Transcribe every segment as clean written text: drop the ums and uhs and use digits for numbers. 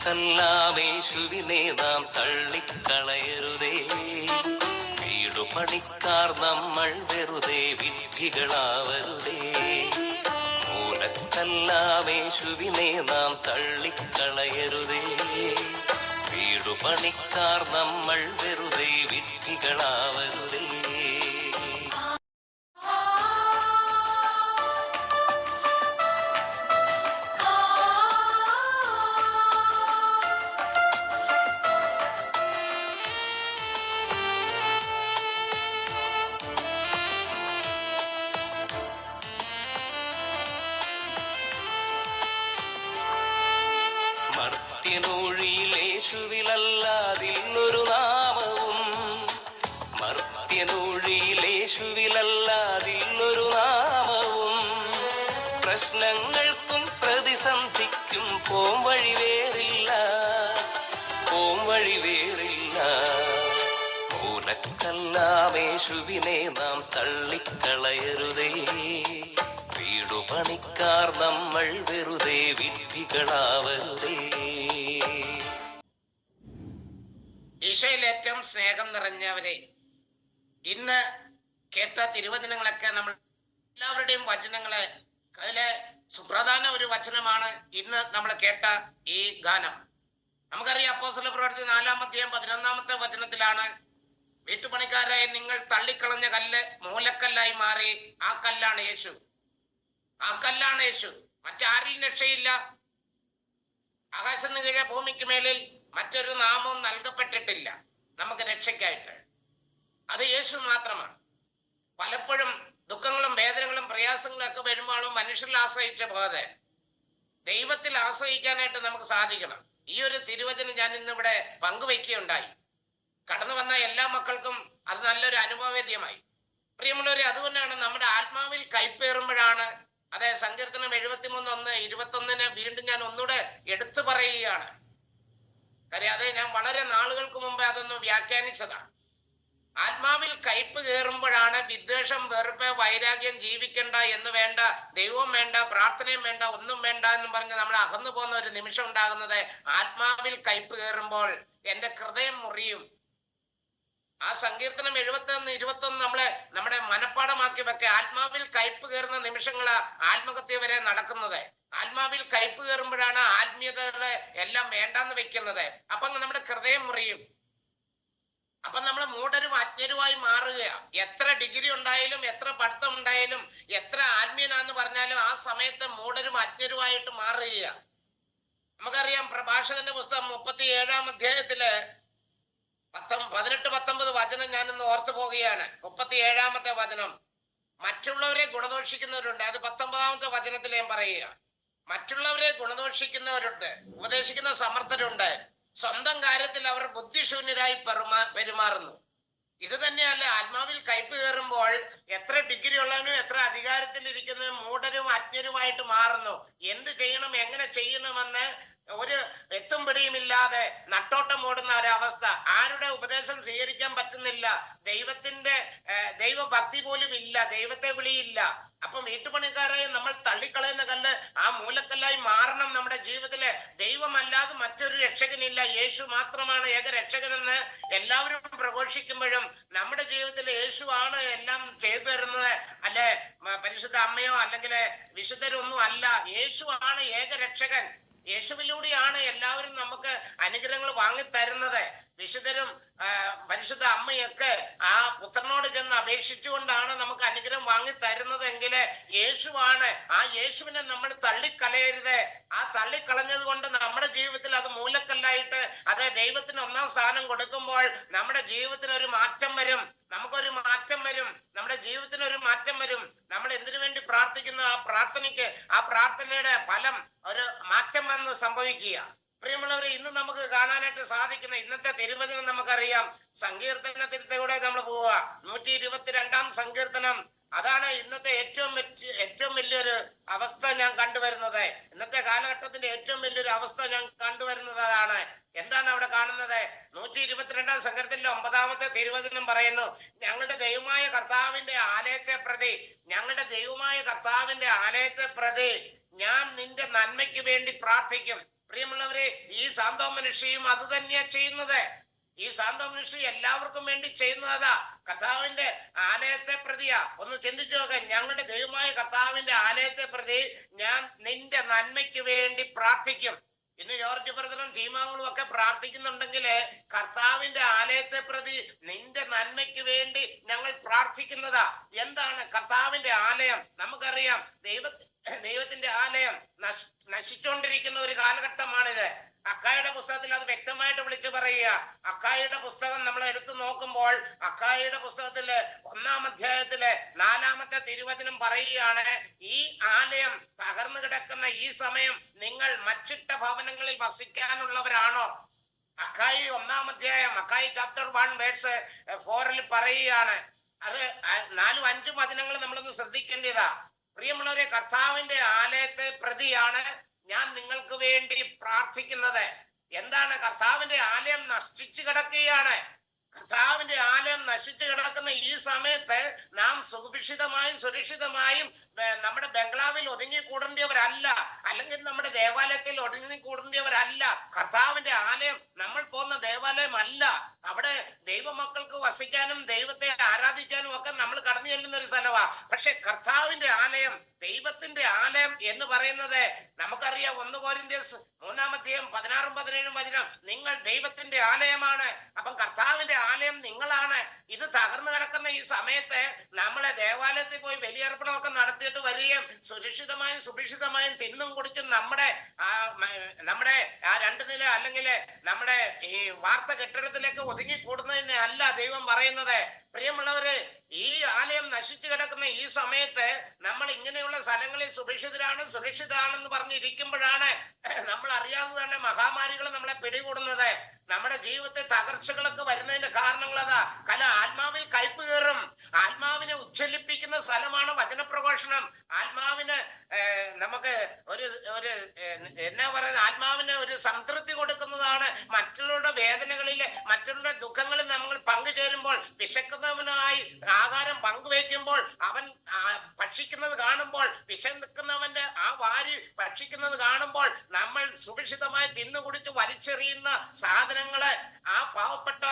മൂലക്കല്ലാമേശുവിനെ നാം തള്ളിക്കളയരുതേ. വീടു പണിക്കാർ നമ്മൾ വെറുതെ വിഡ്ഢികളാവരുതേ. മൂലക്കല്ലാമേശുവിനെ നാം തള്ളിക്കളയരുതേ. വീടു പണിക്കാർ നമ്മൾ വെറുതെ വിഡ്ഢികളാവരുതേ. മർത്യനൂഴിയിലേശുവിലല്ലാതില്ലൊരു നാമവും, മർത്യനൂഴിയിലേശുവിലല്ലാതില്ലൊരു നാമവും. പ്രശ്നങ്ങൾക്കും പ്രതിസന്ധിക്കും പോംവഴി വേറില്ല, പോംവഴി വേറില്ല. മൂലക്കല്ലാമേശുവിനെ നാം തള്ളിക്കളയരുതേ. വീടു പണിക്കാർ നമ്മൾ വെറുതെ വിഡ്ഢികളാവരുതേ. ഈശോയിൽ ഏറ്റവും സ്നേഹം നിറഞ്ഞവരെ, ഇന്ന് കേട്ട തിരുവചനങ്ങളൊക്കെ നമ്മൾ എല്ലാവരുടെയും വചനങ്ങള്, അതിലെ സുപ്രധാന ഒരു വചനമാണ് ഇന്ന് നമ്മൾ കേട്ട ഈ ഗാനം. നമുക്കറിയാം അപ്പോസ്തല പ്രവൃത്തി 4-ാം അധ്യായം 11-ാമത്തെ വചനത്തിലാണ്, വീട്ടുപണിക്കാരായ നിങ്ങൾ തള്ളിക്കളഞ്ഞ കല്ല് മൂലക്കല്ലായി മാറി. ആ കല്ലാണ് യേശു, ആ കല്ലാണ് യേശു. മറ്റാരിലും രക്ഷയില്ല. ആകാശത്തിന് കീഴെ ഭൂമിക്ക് മേലിൽ മറ്റൊരു നാമവും നൽകപ്പെട്ടിട്ടില്ല നമുക്ക് രക്ഷയ്ക്കായിട്ട്. അത് യേശു മാത്രമാണ്. പലപ്പോഴും ദുഃഖങ്ങളും വേദനകളും പ്രയാസങ്ങളും ഒക്കെ വരുമ്പോഴും മനുഷ്യരിൽ ആശ്രയിച്ച പോകാതെ ദൈവത്തിൽ ആശ്രയിക്കാനായിട്ട് നമുക്ക് സാധിക്കണം. ഈ ഒരു തിരുവചനം ഞാൻ ഇന്നിവിടെ പങ്കുവയ്ക്കുകയുണ്ടായി. കടന്നു വന്ന എല്ലാ മക്കൾക്കും അത് നല്ലൊരു അനുഭവവേദ്യമായി. പ്രിയമുള്ളവരെ, അതുകൊണ്ടാണ് നമ്മുടെ ആത്മാവിൽ കൈപ്പേറുമ്പോഴാണ്, അതെ, സങ്കീർത്തനം 73:1-21 വീണ്ടും ഞാൻ ഒന്നുകൂടെ എടുത്തു പറയുകയാണ്. കാര്യം അത് ഞാൻ വളരെ നാളുകൾക്ക് മുമ്പ് അതൊന്ന് വ്യാഖ്യാനിച്ചതാണ്. ആത്മാവിൽ കയ്പ് കയറുമ്പോഴാണ് വിദ്വേഷം, വെറുപ്പ്, വൈരാഗ്യം, ജീവിക്കണ്ട എന്ന് വേണ്ട, ദൈവവും വേണ്ട, പ്രാർത്ഥനയും വേണ്ട, ഒന്നും വേണ്ട എന്ന് പറഞ്ഞ് നമ്മൾ അകന്നു പോകുന്ന ഒരു നിമിഷം ഉണ്ടാകുന്നത്. ആത്മാവിൽ കയ്പ് കയറുമ്പോൾ എന്റെ ഹൃദയം മുറിയും. ആ സങ്കീർത്തനം 71-21 നമ്മുടെ മനപ്പാടമാക്കി വെക്കുക. ആത്മാവിൽ കയ്പ് കയറുന്ന നിമിഷങ്ങളാ ആത്മഹത്യ വരെ നടക്കുന്നത്. ആത്മാവിൽ കയ്പ് കയറുമ്പോഴാണ് ആത്മീയതകളെ എല്ലാം വേണ്ടാന്ന് വെക്കുന്നത്. അപ്പൊ നമ്മുടെ ഹൃദയം മുറിയും. അപ്പൊ നമ്മൾ മൂഢരും അജ്ഞരുമായി മാറുക. എത്ര ഡിഗ്രി ഉണ്ടായാലും, എത്ര പഠിത്തം ഉണ്ടായാലും, എത്ര ആത്മീയനാന്ന് പറഞ്ഞാലും ആ സമയത്ത് മൂഢരും അജ്ഞരുമായിട്ട് മാറുക. നമുക്കറിയാം പ്രഭാഷകന്റെ പുസ്തകം 37-ാം അധ്യായത്തില് 18-19 വചനം ഞാനിന്ന് ഓർത്തു പോകുകയാണ്. 37-ാമത്തെ വചനം, മറ്റുള്ളവരെ ഗുണദോഷിക്കുന്നവരുണ്ട്. അത് 19-ാമത്തെ വചനത്തിൽ ഞാൻ പറയുക. മറ്റുള്ളവരെ ഗുണദോഷിക്കുന്നവരുണ്ട്, ഉപദേശിക്കുന്ന സമർത്ഥരുണ്ട്, സ്വന്തം കാര്യത്തിൽ അവർ ബുദ്ധിശൂന്യരായി പെരുമാറുന്നു. ഇത് തന്നെയല്ല ആത്മാവിൽ കയ്പ് കയറുമ്പോൾ എത്ര ഡിഗ്രി ഉള്ളവനും എത്ര അധികാരത്തിൽ ഇരിക്കുന്നവനും മൂഢരും അജ്ഞരുമായിട്ട് മാറുന്നു. എന്ത് ചെയ്യണം, എങ്ങനെ ചെയ്യണമെന്ന് ഒരു എത്തും പിടിയുമില്ലാതെ നട്ടോട്ടം ഓടുന്ന ഒരവസ്ഥ. ആരുടെ ഉപദേശം സ്വീകരിക്കാൻ പറ്റുന്നില്ല. ദൈവഭക്തി പോലും ഇല്ല, ദൈവത്തെ വിളിയില്ല. അപ്പം വീട്ടുപണിക്കാരായി നമ്മൾ തള്ളിക്കളയുന്ന കല്ല് ആ മൂലക്കല്ലായി മാറണം നമ്മുടെ ജീവിതത്തില്. ദൈവമല്ലാതെ മറ്റൊരു രക്ഷകനില്ല, യേശു മാത്രമാണ് ഏക രക്ഷകനെന്ന് എല്ലാവരും പ്രഘോഷിക്കുമ്പോഴും നമ്മുടെ ജീവിതത്തിൽ യേശു ആണ് എല്ലാം ചെയ്തു തരുന്നത്. അല്ലെ പരിശുദ്ധ അമ്മയോ അല്ലെങ്കിൽ വിശുദ്ധരൊന്നും അല്ല, യേശു ആണ് ഏക രക്ഷകൻ. യേശുവിലൂടെയാണ് എല്ലാവരും നമുക്ക് അനുഗ്രഹങ്ങൾ വാങ്ങിത്തരുന്നത്. വിശുദ്ധരും പരിശുദ്ധ അമ്മയൊക്കെ ആ പുത്രനോട് ചെന്ന് അപേക്ഷിച്ചുകൊണ്ടാണ് നമുക്ക് അനുഗ്രഹം വാങ്ങി തരുന്നതെങ്കിൽ യേശുവാണ്. ആ യേശുവിനെ നമ്മൾ തള്ളിക്കളയരുത്. ആ തള്ളിക്കളഞ്ഞത് കൊണ്ട് നമ്മുടെ ജീവിതത്തിൽ അത് മൂലക്കല്ലായിട്ട് അത് ദൈവത്തിന് 1-ാം സ്ഥാനം കൊടുക്കുമ്പോൾ നമ്മുടെ ജീവിതത്തിന് ഒരു മാറ്റം വരും. നമുക്കൊരു മാറ്റം വരും, നമ്മുടെ ജീവിതത്തിന് ഒരു മാറ്റം വരും. നമ്മൾ എന്തിനു വേണ്ടി പ്രാർത്ഥിക്കുന്നു ആ പ്രാർത്ഥനയ്ക്ക്, ആ പ്രാർത്ഥനയുടെ ഫലം ഒരു മാറ്റം വന്ന് സംഭവിക്കുക. പ്രിയമുള്ളവരെ, ഇന്ന് നമുക്ക് കാണാനായിട്ട് സാധിക്കുന്ന ഇന്നത്തെ തിരുവചനം നമുക്കറിയാം. സങ്കീർത്തനത്തിലൂടെ നമ്മൾ പോവുക. 122-ാം സങ്കീർത്തനം. അതാണ് ഇന്നത്തെ ഏറ്റവും വലിയൊരു അവസ്ഥ ഞാൻ കണ്ടുവരുന്നത്. ഇന്നത്തെ കാലഘട്ടത്തിന്റെ ഏറ്റവും വലിയൊരു അവസ്ഥ ഞാൻ കണ്ടുവരുന്നത് അതാണ്. എന്താണ് അവിടെ കാണുന്നത്? 122-ാം സങ്കീർത്തനത്തിലെ 9-ാമത്തെ തിരുവചനം പറയുന്നു, ഞങ്ങളുടെ ദൈവമായ കർത്താവിന്റെ ആലയത്തെ പ്രതി, ഞങ്ങളുടെ ദൈവമായ കർത്താവിന്റെ ആലയത്തെ പ്രതി ഞാൻ നിന്റെ നന്മയ്ക്ക് വേണ്ടി പ്രാർത്ഥിക്കും. പ്രിയമുള്ളവരെ, ഈ സാന്തോ മനുഷ്യയും അത് തന്നെയാ ചെയ്യുന്നത്. ഈ സാന്തോ മനുഷ്യ എല്ലാവർക്കും വേണ്ടി ചെയ്യുന്നതാ. കർത്താവിന്റെ ആലയത്തെ പ്രതിയാ. ഒന്ന് ചിന്തിച്ചു നോക്കാൻ, ഞങ്ങളുടെ ദൈവമായ കർത്താവിന്റെ ആലയത്തെ പ്രതി ഞാൻ നിന്റെ നന്മയ്ക്ക് വേണ്ടി പ്രാർത്ഥിക്കും. ഇന്ന് ജോർജ് ബ്രദറും ചീമാങ്ങളും ഒക്കെ പ്രാർത്ഥിക്കുന്നുണ്ടെങ്കിൽ കർത്താവിന്റെ ആലയത്തെ പ്രതി നിന്റെ നന്മയ്ക്ക് വേണ്ടി ഞങ്ങൾ പ്രാർത്ഥിക്കുന്നതാ. എന്താണ് കർത്താവിന്റെ ആലയം? നമുക്കറിയാം, ദൈവത്തിന്റെ ആലയം നശിച്ചുകൊണ്ടിരിക്കുന്ന ഒരു കാലഘട്ടമാണിത്. അക്കായുടെ പുസ്തകത്തിൽ അത് വ്യക്തമായിട്ട് വിളിച്ചു പറയുക. അക്കായുടെ പുസ്തകം നമ്മൾ എടുത്തു നോക്കുമ്പോൾ അക്കായുടെ പുസ്തകത്തില് 1-ാം അധ്യായത്തില് 4-ാമത്തെ തിരുവചനം പറയുകയാണ്, ഈ ആലയം തകർന്നു കിടക്കുന്ന ഈ സമയം നിങ്ങൾ മച്ചിട്ട ഭവനങ്ങളിൽ വസിക്കാനുള്ളവരാണോ? അക്കായി 1-ാം അധ്യായം, അക്കായി ചാപ്റ്റർ 1 വേഴ്സ് 4 പറയുകയാണ്. അത് 4-5 വചനങ്ങൾ നമ്മളൊന്ന് ശ്രദ്ധിക്കേണ്ടതാ. പ്രിയമുള്ളവരെ, കർത്താവിന്റെ ആലയത്തെ പ്രതിയാണ് ഞാൻ നിങ്ങൾക്ക് വേണ്ടി പ്രാർത്ഥിക്കുന്നത്. എന്താണ്? കർത്താവിന്റെ ആലയം നശിച്ചു കിടക്കുകയാണ്. കർത്താവിന്റെ ആലയം നശിച്ചു കിടക്കുന്ന ഈ സമയത്ത് നാം സുഭിക്ഷിതമായും സുരക്ഷിതമായും നമ്മുടെ ബംഗ്ലാവിൽ ഒതുങ്ങിക്കൂടേണ്ടവരല്ല, അല്ലെങ്കിൽ നമ്മുടെ ദേവാലയത്തിൽ ഒതുങ്ങിക്കൂടേണ്ടവരല്ല. കർത്താവിന്റെ ആലയം നമ്മൾ പോകുന്ന ദേവാലയം അല്ല. അവിടെ ദൈവമക്കൾക്ക് വസിക്കാനും ദൈവത്തെ ആരാധിക്കാനും ഒക്കെ നമ്മൾ കടന്നു ചെല്ലുന്ന ഒരു സ്ഥലമാ. പക്ഷെ കർത്താവിന്റെ ആലയം, ദൈവത്തിന്റെ ആലയം എന്ന് പറയുന്നത് നമുക്കറിയാം. 1 കൊരിന്ത്യസ് 3-ാം അധ്യായം 16-17 വചനം, നിങ്ങൾ ദൈവത്തിന്റെ ആലയമാണ്. അപ്പം കർത്താവിന്റെ ആലയം നിങ്ങളാണ്. ഇത് തകർന്നു കിടക്കുന്ന ഈ സമയത്ത് നമ്മളെ ദേവാലയത്തിൽ പോയി ബലിയർപ്പണമൊക്കെ നടത്തിയിട്ട് വരികയും സുരക്ഷിതമായും സുഭിക്ഷിതമായും തിന്നും കുടിച്ചും നമ്മുടെ ആ 2 നില അല്ലെങ്കിൽ നമ്മുടെ ഈ വാർത്ത കെട്ടിടത്തിലേക്ക് ഒതുങ്ങി കൂടുന്നതിനെ അല്ല ദൈവം പറയുന്നത്. പ്രിയമുള്ളവര്, ഈ ആലയം നശിച്ചു കിടക്കുന്ന ഈ സമയത്ത് നമ്മൾ ഇങ്ങനെയുള്ള സ്ഥലങ്ങളിൽ സുരക്ഷിതാണെന്ന് പറഞ്ഞിരിക്കുമ്പോഴാണ് നമ്മൾ അറിയാതെ തന്നെ മഹാമാരികൾ നമ്മളെ പിടികൂടുന്നത്. നമ്മുടെ ജീവിതത്തെ തകർച്ചകളൊക്കെ വരുന്നതിന്റെ കാരണങ്ങൾ അതാ. ആത്മാവിൽ കയ്പ് കയറും. ആത്മാവിനെ ഉജ്ജ്വലിപ്പിക്കുന്ന സ്ഥലമാണ് വചനപ്രഘോഷണം. ആത്മാവിന് നമുക്ക് ഒരു എന്നാ പറയുന്നത്, ആത്മാവിന് ഒരു സംതൃപ്തി കൊടുക്കുന്നതാണ്. മറ്റുള്ളവരുടെ വേദനകളിൽ, മറ്റുള്ളവരുടെ ദുഃഖങ്ങളിൽ നമ്മൾ പങ്കുചേരുമ്പോൾ, വിശക്കുന്നവനായി ആഹാരം പങ്കുവയ്ക്കുമ്പോൾ, അവൻ ഭക്ഷിക്കുന്നത് കാണുമ്പോൾ, വിശക്കുന്നവന്റെ ആ വാരി ഭക്ഷിക്കുന്നത് കാണുമ്പോൾ, നമ്മൾ സുരക്ഷിതമായി തിന്നുകുടിച്ച് വലിച്ചെറിയുന്ന സാധനങ്ങള്, ആ പാവപ്പെട്ട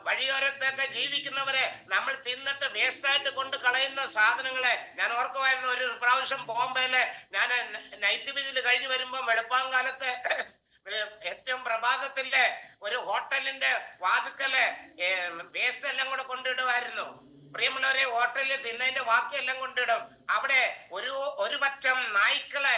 വഴിയോരത്തൊക്കെ ജീവിക്കുന്നവരെ നമ്മൾ തിന്നിട്ട് വേസ്റ്റായിട്ട് കൊണ്ട് കളയുന്ന സാധനങ്ങളെ ഞാൻ ഓർക്കുമായിരുന്നു. ഒരു പ്രാവശ്യം ബോംബെയില് ഞാൻ നൈറ്റ് വിജിൽ കഴിഞ്ഞു വരുമ്പോ വെളുപ്പാങ്കാലത്ത് ഏറ്റവും പ്രഭാതത്തിലെ ഒരു ഹോട്ടലിന്റെ വാതുക്കല് വേസ്റ്റ് എല്ലാം കൂടെ കൊണ്ടിടുമായിരുന്നു. പ്രിയമുള്ളവരെ, ഹോട്ടലിൽ തിന്നതിന്റെ ബാക്കിയെല്ലാം കൊണ്ടിടും. അവിടെ ഒരു പറ്റം നായ്ക്കളെ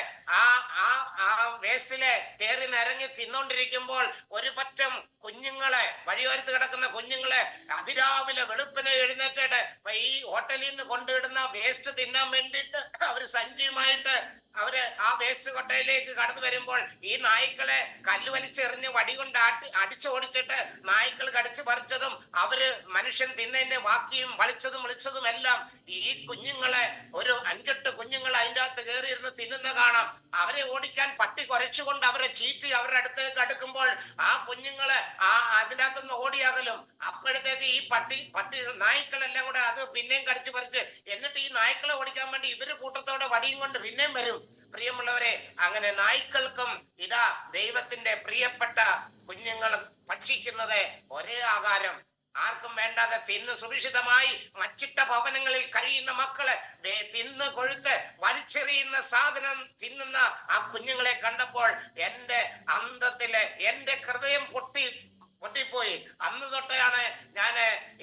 ആ വേസ്റ്റിലെ കയറി നിരങ്ങി തിന്നോണ്ടിരിക്കുമ്പോൾ ഒരു പറ്റം കുഞ്ഞുങ്ങളെ, വഴിയോരത്ത് കിടക്കുന്ന കുഞ്ഞുങ്ങളെ അതിരാവിലെ വെളുപ്പിനെ എഴുന്നേറ്റിട്ട് ഈ ഹോട്ടലിൽ നിന്ന് കൊണ്ടിടുന്ന വേസ്റ്റ് തിന്നാൻ വേണ്ടിയിട്ട് അവര് സഞ്ചിയുമായിട്ട് അവര് ആ വേസ്റ്റ് കൊട്ടയിലേക്ക് കടന്നു വരുമ്പോൾ ഈ നായ്ക്കളെ കല്ല് വലിച്ചെറിഞ്ഞ് വടി കൊണ്ട് അടിച്ചോടിച്ചിട്ട് നായ്ക്കൾ കടിച്ചു പറിച്ചതും അവര് മനുഷ്യൻ തിന്നതിന്റെ ബാക്കിയും വിളിച്ചതും എല്ലാം ഈ കുഞ്ഞുങ്ങളെ, ഒരു 5-8 കുഞ്ഞുങ്ങൾ അതിൻ്റെ അകത്ത് കയറിയിരുന്ന് തിന്നുന്ന കാണാം. അവരെ ഓടിക്കാൻ പട്ടി കുരച്ചുകൊണ്ട് അവരെ ചീറ്റി അവരുടെ അടുത്തേക്ക് അടുക്കുമ്പോൾ ആ കുഞ്ഞുങ്ങളെ അതിൻ്റെ അകത്തുനിന്ന് ഓടിയാകലും. അപ്പോഴത്തേക്ക് ഈ പട്ടി നായ്ക്കളെല്ലാം കൂടെ അത് പിന്നെയും കടിച്ചു പറിച്ച്, എന്നിട്ട് ഈ നായ്ക്കളെ ഓടിക്കാൻ വേണ്ടി ഇവര് കൂട്ടത്തോടെ വടിയും കൊണ്ട് പിന്നെയും വരും. പ്രിയമുള്ളവരെ, അങ്ങനെ നായ്ക്കൾക്കും ഇതാ ദൈവത്തിന്റെ പ്രിയപ്പെട്ട കുഞ്ഞുങ്ങൾ ഭക്ഷിക്കുന്നത് ഒരേ ആഹാരം, ആർക്കും വേണ്ടാതെ തിന്ന് സുരക്ഷിതമായി മച്ചിട്ട ഭവനങ്ങളിൽ കഴിയുന്ന മക്കളെ തിന്ന് കൊഴുത്ത് വലിച്ചെറിയുന്ന സാധനം തിന്നുന്ന ആ കുഞ്ഞുങ്ങളെ കണ്ടപ്പോൾ എന്റെ അന്തത്തില് എന്റെ ഹൃദയം പൊട്ടിപ്പോയി. അന്ന് തൊട്ടാണ് ഞാൻ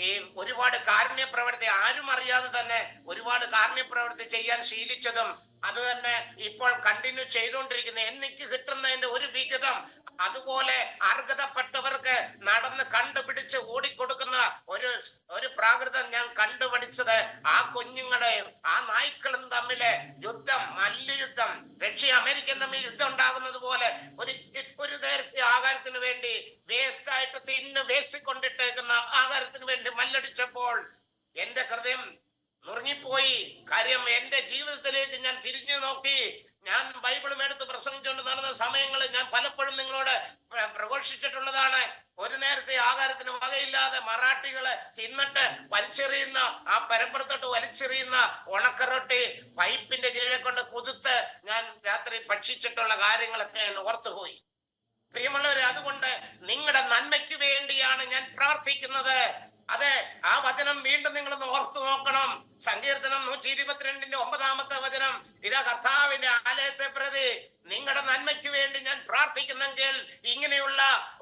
ഈ ഒരുപാട് കാരുണ്യ പ്രവൃത്തി, ആരും അറിയാതെ തന്നെ ഒരുപാട് കാരുണ്യ പ്രവൃത്തി ചെയ്യാൻ ശീലിച്ചതും അത് തന്നെ ഇപ്പോൾ കണ്ടിന്യൂ ചെയ്തുകൊണ്ടിരിക്കുന്നത്. എനിക്ക് കിട്ടുന്നതിന്റെ ഒരു വിഹിതം അതുപോലെ അർഹതപ്പെട്ടവർക്ക് നടന്ന് കണ്ടുപിടിച്ച് ഓടിക്കൊടുക്കുന്ന ഒരു പ്രാകൃതം ഞാൻ കണ്ടുപിടിച്ചത് ആ കുഞ്ഞുങ്ങളുടെയും ആ നായ്ക്കളും തമ്മിലെ യുദ്ധം, മല്ലുയുദ്ധം, റഷ്യ അമേരിക്കൻ തമ്മിൽ യുദ്ധം ഉണ്ടാകുന്നത് പോലെ ഒരു നേരത്തെ ആഹാരത്തിന് വേണ്ടി വേസ്റ്റായിട്ട് വേസ്റ്റ് കൊണ്ടിട്ടേക്കുന്ന ആഹാരത്തിന് വേണ്ടി മല്ലടിച്ചപ്പോൾ എന്റെ ഹൃദയം നുറുങ്ങിപ്പോയി. കാര്യം എന്റെ ജീവിതത്തിലേക്ക് ഞാൻ തിരിഞ്ഞു നോക്കി. ഞാൻ ബൈബിളും എടുത്ത് പ്രസംഗിച്ചുകൊണ്ട് നടന്ന സമയങ്ങളിൽ ഞാൻ പലപ്പോഴും നിങ്ങളോട് പ്രഘോഷിച്ചിട്ടുള്ളതാണ്. ഒരു നേരത്തെ ആഹാരത്തിന് വകയില്ലാതെ മറാഠികള് തിന്നിട്ട് വലിച്ചെറിയുന്ന, ആ പരപ്പുറത്തോട്ട് വലിച്ചെറിയുന്ന ഉണക്കറൊട്ടി പൈപ്പിന്റെ കീഴെ കൊണ്ട് കുതിർത്ത് ഞാൻ രാത്രി ഭക്ഷിച്ചിട്ടുള്ള കാര്യങ്ങളൊക്കെ ഞാൻ ഓർത്തുപോയി. പ്രിയമുള്ളവരെ, അതുകൊണ്ട് നിങ്ങളുടെ നന്മയ്ക്ക് വേണ്ടിയാണ് ഞാൻ പ്രാർത്ഥിക്കുന്നത്. അതെ, ആ വചനം വീണ്ടും നിങ്ങളൊന്ന് ഓർത്തു നോക്കണം. സങ്കീർത്തനം 122:9 ഇതാ കർത്താവിന്റെ ആലയത്തെ പ്രതി നിങ്ങളുടെ നന്മയ്ക്ക് വേണ്ടി ഞാൻ പ്രാർത്ഥിക്കുന്നെങ്കിൽ ഇങ്ങനെയുള്ള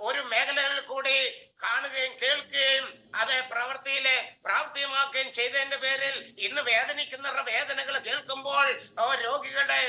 ഒരു മേഖലകളിൽ കൂടി കാണുകയും കേൾക്കുകയും അത് പ്രാവർത്തികമാക്കുകയും ചെയ്തതിന്റെ പേരിൽ ഇന്ന് വേദനിക്കുന്നവരുടെ വേദനകൾ കേൾക്കുമ്പോൾ, രോഗികളുടെ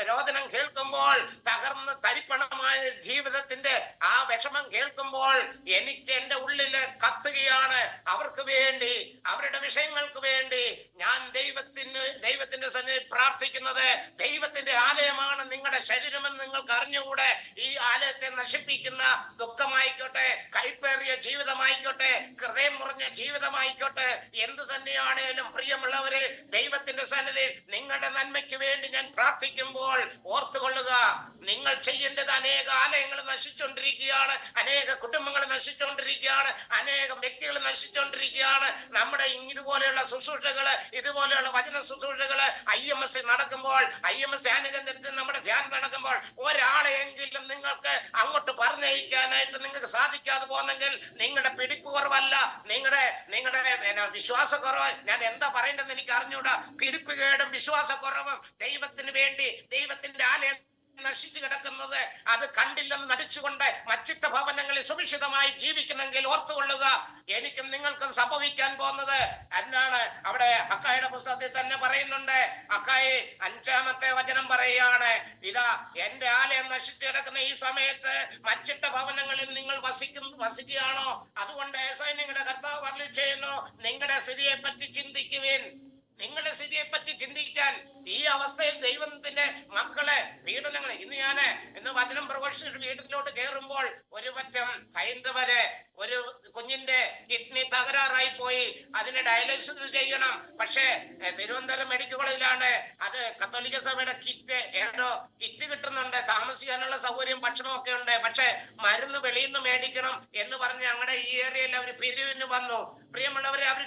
രോദനം കേൾക്കുമ്പോൾ, തകർന്ന് തരിപ്പണമായ ജീവിതത്തിന്റെ ആ വിഷമം കേൾക്കുമ്പോൾ എനിക്ക് എന്റെ ഉള്ളില് കത്തുകയാണ്. അവർക്ക് വേണ്ടി, അവരുടെ വിഷയങ്ങൾക്ക് വേണ്ടി ഞാൻ ദൈവത്തിന്റെ സന്നിധിയിൽ പ്രാർത്ഥിക്കുന്നത്. ദൈവത്തിന്റെ ആലയമാണ് നിങ്ങളുടെ ശരീരമെന്ന് നിങ്ങൾക്ക് അറിഞ്ഞുകൂടെ? ഈ ആലയത്തെ നശിപ്പിക്കുന്ന ദുഃഖമായിക്കോട്ടെ, കൈപ്പേറിയ ജീവിതമായിക്കോട്ടെ, ഹൃദയം മുറിഞ്ഞ ജീവിതമായിക്കോട്ടെ, എന്ത് തന്നെയാണേലും പ്രിയമുള്ളവരെ, ദൈവത്തിന്റെ സന്നിധിയിൽ നിങ്ങളുടെ നന്മയ്ക്ക് വേണ്ടി ഞാൻ പ്രാർത്ഥിക്കുമ്പോൾ ഓർത്തുകൊള്ളുക, നിങ്ങൾ ചെയ്യേണ്ടത് അനേക ആലയങ്ങൾ നശിച്ചുകൊണ്ടിരിക്കുകയാണ്, അനേക കുടുംബങ്ങൾ നശിച്ചുകൊണ്ടിരിക്കുകയാണ്, അനേകം വ്യക്തികൾ നശിച്ചുകൊണ്ടിരിക്കുകയാണ്. നമ്മുടെ ഇതുപോലെയുള്ള ശുശ്രൂഷകള്, ഇതുപോലെയുള്ള വചന ശുശ്രൂഷകള് IMS നടക്കുമ്പോൾ, IMS ധ്യാനകേന്ദ്രത്തിൽ നമ്മുടെ ധ്യാനം നടക്കുമ്പോൾ ഒരാളെയെങ്കിലും നിങ്ങൾക്ക് അങ്ങോട്ട് പറഞ്ഞയക്കാനായിട്ട് നിങ്ങൾക്ക് സാധിക്കാതെ പോകുന്നെങ്കിൽ നിങ്ങളുടെ പിടിപ്പ് കുറവല്ല, നിങ്ങളുടെ വിശ്വാസക്കുറവ്. ഞാൻ എന്താ പറയേണ്ടതെന്ന് എനിക്ക് അറിഞ്ഞൂടാ. പിടിപ്പുകേടും വിശ്വാസക്കുറവും ദൈവത്തിന് വേണ്ടി, ദൈവത്തിന്റെ ആലയം നശിച്ചു കിടക്കുന്നത് അത് കണ്ടില്ലെന്ന് നടിച്ചുകൊണ്ട് മച്ചിട്ട ഭവനങ്ങളിൽ സുരക്ഷിതമായി ജീവിക്കുന്നെങ്കിൽ ഓർത്തുകൊള്ളുക, എനിക്കും നിങ്ങൾക്കും സംഭവിക്കാൻ പോകുന്നത് എന്താണ്? അവിടെ ഹക്കായുടെ പുസ്തകത്തിൽ തന്നെ പറയുന്നുണ്ട്. ഹക്കായി 5-ാമത്തെ വചനം പറയുകയാണ്, ഇതാ എന്റെ ആലയം നശിച്ചു കിടക്കുന്ന ഈ സമയത്ത് മച്ചിട്ട ഭവനങ്ങളിൽ നിങ്ങൾ വസിക്കുകയാണോ? അതുകൊണ്ട് സൈന്യങ്ങളുടെ കർത്താവ് അരുളിച്ചെയ്യുന്നു, നിങ്ങളുടെ സ്ഥിതിയെ പറ്റി ചിന്തിക്കുവിൻ. നിങ്ങളുടെ സ്ഥിതിയെ പറ്റി ചിന്തിക്കാൻ ഈ അവസ്ഥയിൽ ദൈവത്തിന്റെ മക്കളെ പീഡനങ്ങൾ. ഇന്ന് വചനം പ്രഘോഷിച്ച് വീട്ടിലോട്ട് കയറുമ്പോൾ ഒരു പറ്റം ഹൈന്ദവരെ, ഒരു കുഞ്ഞിന്റെ കിഡ്നി തകരാറായി പോയി, അതിന് ഡയാലിസിസ് ചെയ്യണം. പക്ഷേ തിരുവനന്തപുരം മെഡിക്കൽ കോളേജിലാണ് അത് കത്തോലിക്ക സഭയുടെ കിറ്റ് കിട്ടുന്നുണ്ട്, താമസിക്കാനുള്ള സൗകര്യം, ഭക്ഷണമൊക്കെ ഉണ്ട്. പക്ഷെ മരുന്ന് വെളിയിൽ നിന്ന് മേടിക്കണം എന്ന് പറഞ്ഞ് ഞങ്ങളുടെ ഈ ഏരിയയിൽ അവർ പിരിവിന് വന്നു. പ്രിയമുള്ളവരെ, അവർ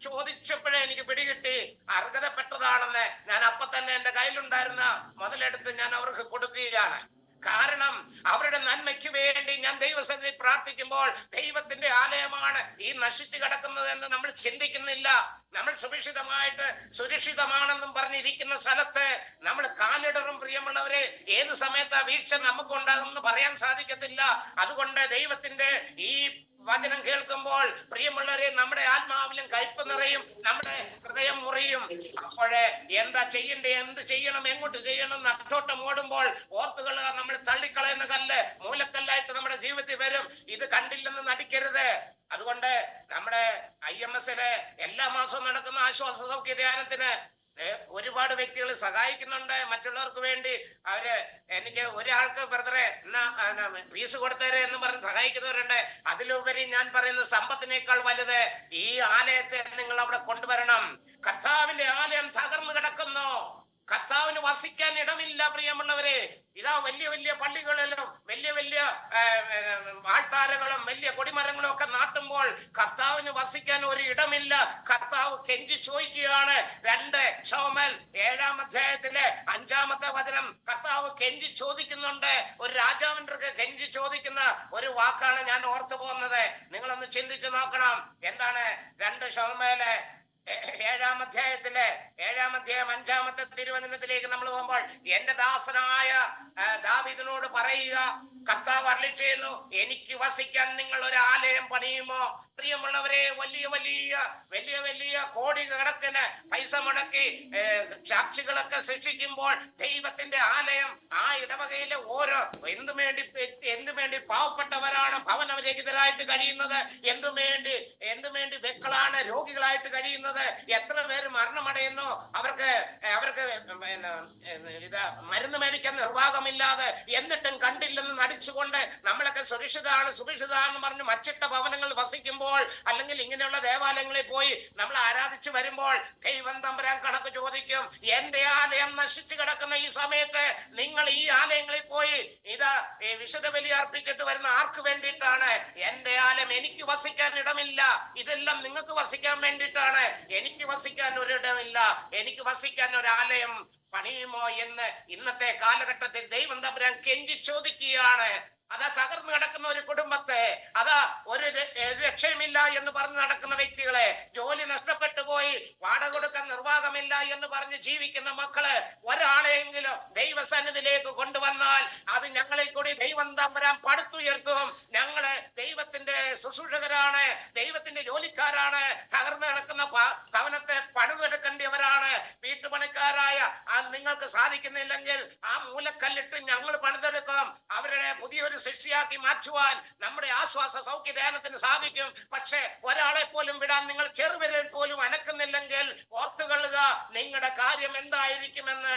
ചോദിച്ചപ്പോഴേ എനിക്ക് പിടികിട്ടി അർഹതപ്പെട്ടതാണെന്ന്. ഞാൻ അപ്പൊ തന്നെ എന്റെ കയ്യിലുണ്ടായിരുന്ന മുതലെടുത്ത് ഞാൻ അവർക്ക് കൊടുക്കുകയാണ്. കാരണം അവരുടെ നന്മയ്ക്ക് വേണ്ടി ഞാൻ ദൈവസന്നിധി പ്രാർത്ഥിക്കുമ്പോൾ ദൈവത്തിന്റെ ആലയമാണ് ഈ നശിച്ചു കിടക്കുന്നത് എന്ന് നമ്മൾ ചിന്തിക്കുന്നില്ല. നമ്മൾ സുരക്ഷിതമാണെന്നും പറഞ്ഞിരിക്കുന്ന സ്ഥലത്ത് നമ്മൾ കാലിടറും. പ്രിയമുള്ളവരെ, ഏത് സമയത്ത് ആ വീഴ്ച നമുക്കുണ്ടാകുമെന്ന് പറയാൻ സാധിക്കത്തില്ല. അതുകൊണ്ട് ദൈവത്തിന്റെ ഈ വചനം കേൾക്കുമ്പോൾ പ്രിയമുള്ളവരെ, നമ്മുടെ ആത്മാവിലും കയ്പ് നിറയും, നമ്മുടെ ഹൃദയം മുറിയും. അപ്പോഴേ എന്താ ചെയ്യണ്ടേ, എന്ത് ചെയ്യണം, എങ്ങോട്ട് ചെയ്യണം നട്ടോട്ടം ഓടുമ്പോൾ ഓർത്തുകൊള്ളുക, നമ്മൾ തള്ളിക്കളയുന്ന കല്ല് മൂലക്കല്ലായിട്ട് നമ്മുടെ ജീവിതത്തിൽ വരും. ഇത് കണ്ടില്ലെന്ന് നടിക്കരുത്. അതുകൊണ്ട് നമ്മുടെ IMS-ലെ എല്ലാ മാസവും നടക്കുന്ന ആശ്വാസ സൗഖ്യ ധ്യാനത്തിന് ഒരുപാട് വ്യക്തികൾ സഹായിക്കുന്നുണ്ട് മറ്റുള്ളവർക്ക് വേണ്ടി. എനിക്ക് ഒരാൾക്ക് ബ്രദറെ ഫീസ് കൊടുത്തേരെ എന്ന് പറഞ്ഞ് സഹായിക്കുന്നവരുണ്ട്. അതിലുപരി ഞാൻ പറയുന്ന സമ്പത്തിനേക്കാൾ വലുത് ഈ ആലയത്തെ നിങ്ങൾ അവിടെ കൊണ്ടുവരണം. കർത്താവിന്റെ ആലയം തകർന്നു കിടക്കുന്നു, കർത്താവിന് വസിക്കാൻ ഇടമില്ല. പ്രിയമുള്ളവരെ, ഇതാ വലിയ വലിയ പള്ളികളിലും വലിയ വാഴ്ത്താരകളും വലിയ കൊടിമരങ്ങളും ഒക്കെ നാട്ടുമ്പോൾ കർത്താവിന് വസിക്കാൻ ഒരു ഇടമില്ല. കർത്താവ് കെഞ്ചി ചോദിക്കുകയാണ്. 2 ശമൂവേൽ 7-ാം അധ്യായത്തിലെ 5-ാമത്തെ വചനം കർത്താവ് കെഞ്ചി ചോദിക്കുന്നുണ്ട്. ഒരു രാജാവിന്റെ കെഞ്ചി ചോദിക്കുന്ന ഒരു വാക്കാണ് ഞാൻ ഓർത്തു പോകുന്നത്. നിങ്ങളൊന്ന് ചിന്തിച്ചു നോക്കണം. എന്താണ്? 2 ശമൂവേൽ 7-ാം അധ്യായത്തിലെ 7-ാം അധ്യായം 5-ാമത്തെ തിരുവചനത്തിലേക്ക് നമ്മൾ പോകുമ്പോൾ, എന്റെ ദാസനായ ദാവീദിനോട് പറയുക, കർത്താവ് അരുളിച്ചെയ്യുന്നു, എനിക്ക് വസിക്കാൻ നിങ്ങൾ ഒരു ആലയം പണിയുമോ? പ്രിയമുള്ളവരെ, വലിയ കോടിക്കണക്കിന് പൈസ മുടക്കി ചർച്ചുകളൊക്കെ സൃഷ്ടിക്കുമ്പോൾ ദൈവത്തിന്റെ ആലയം, ആ ഇടവകയിലെ ഓരോ എന്തുവേണ്ടി പാവപ്പെട്ടവരാണ് ഭവനരഹിതരായിട്ട് കഴിയുന്നത്, എന്തുവേണ്ടി വ്യക്കളാണ് രോഗികളായിട്ട് കഴിയുന്നത്, എത്ര പേര് മരണമടയുന്നു, അവർക്ക് മരുന്ന് മേടിക്കാൻ നിർവാഹമില്ലാതെ, എന്നിട്ടും കണ്ടില്ലെന്ന് നടിച്ചുകൊണ്ട് നമ്മളൊക്കെ സുരക്ഷിതാണെന്ന് പറഞ്ഞ് മച്ചിട്ട ഭവനങ്ങൾ വസിക്കുമ്പോൾ, അല്ലെങ്കിൽ ഇങ്ങനെയുള്ള ദേവാലയങ്ങളിൽ പോയി നമ്മൾ ആരാധിച്ചു വരുമ്പോൾ ദൈവം തമ്പുരാൻ കണക്ക് ചോദിക്കും. എന്റെ ആലയം നശിച്ചു കിടക്കുന്ന ഈ സമയത്ത് നിങ്ങൾ ഈ ആലയങ്ങളിൽ പോയി വിശുദ്ധ ബലി അർപ്പിച്ചിട്ട് വരുന്ന ആർക്ക് വേണ്ടിയിട്ടാണ്? എന്റെ ആലയം, എനിക്ക് വസിക്കാൻ ഇടമില്ല. ഇതെല്ലാം നിങ്ങൾക്ക് വസിക്കാൻ വേണ്ടിയിട്ടാണ്. എനിക്ക് വസിക്കാൻ ഒരിടമില്ല. എനിക്ക് വസിക്കാൻ ഒരാലയം പണിയുമോ എന്ന് ഇന്നത്തെ കാലഘട്ടത്തിൽ ദൈവം തമ്പുരാൻ കെഞ്ചി ചോദിക്കുകയാണ്. അതാ തകർന്നു കിടക്കുന്ന ഒരു കുടുംബത്തെ, അതാ ഒരു രക്ഷയുമില്ല എന്ന് പറഞ്ഞ് നടക്കുന്ന വ്യക്തികളെ, ജോലി നഷ്ടപ്പെട്ടു പോയി വാടക കൊടുക്കാൻ നിർവാഹമില്ല എന്ന് പറഞ്ഞ് ജീവിക്കുന്ന മക്കള് ഒരാളെങ്കിലും ദൈവസന്നിധിയിലേക്ക് കൊണ്ടുവന്നാൽ അത് ഞങ്ങളിൽ കൂടി ദൈവം തമ്പുരാൻ പടുത്തുയർത്തും. ഞങ്ങള് ദൈവത്തിന്റെ ശുശ്രൂഷകരാണ്, ദൈവത്തിന്റെ ജോലിക്കാരാണ്. തകർന്നു കിടക്കുന്ന ഭവനത്തെ പണിതെടുക്കേണ്ടവരാണ്. വീട്ടുപണിക്കാരായ നിങ്ങൾക്ക് സാധിക്കുന്നില്ലെങ്കിൽ ആ മൂലക്കല്ലിട്ട് ഞങ്ങൾ പണിതെടുക്കും. അവരുടെ പുതിയൊരു ശിക്ഷയാക്കി മാറ്റുവാൻ നമ്മുടെ ആശ്വാസ സൗഖ്യ ധ്യാനത്തിന് സാധിക്കും. പക്ഷെ ഒരാളെ പോലും വിടാൻ നിങ്ങൾ ചെറുവിരൽ പോലും അനക്കുന്നില്ലെങ്കിൽ ഓർത്തുകൊള്ളുക, നിങ്ങളുടെ കാര്യം എന്തായിരിക്കുമെന്ന്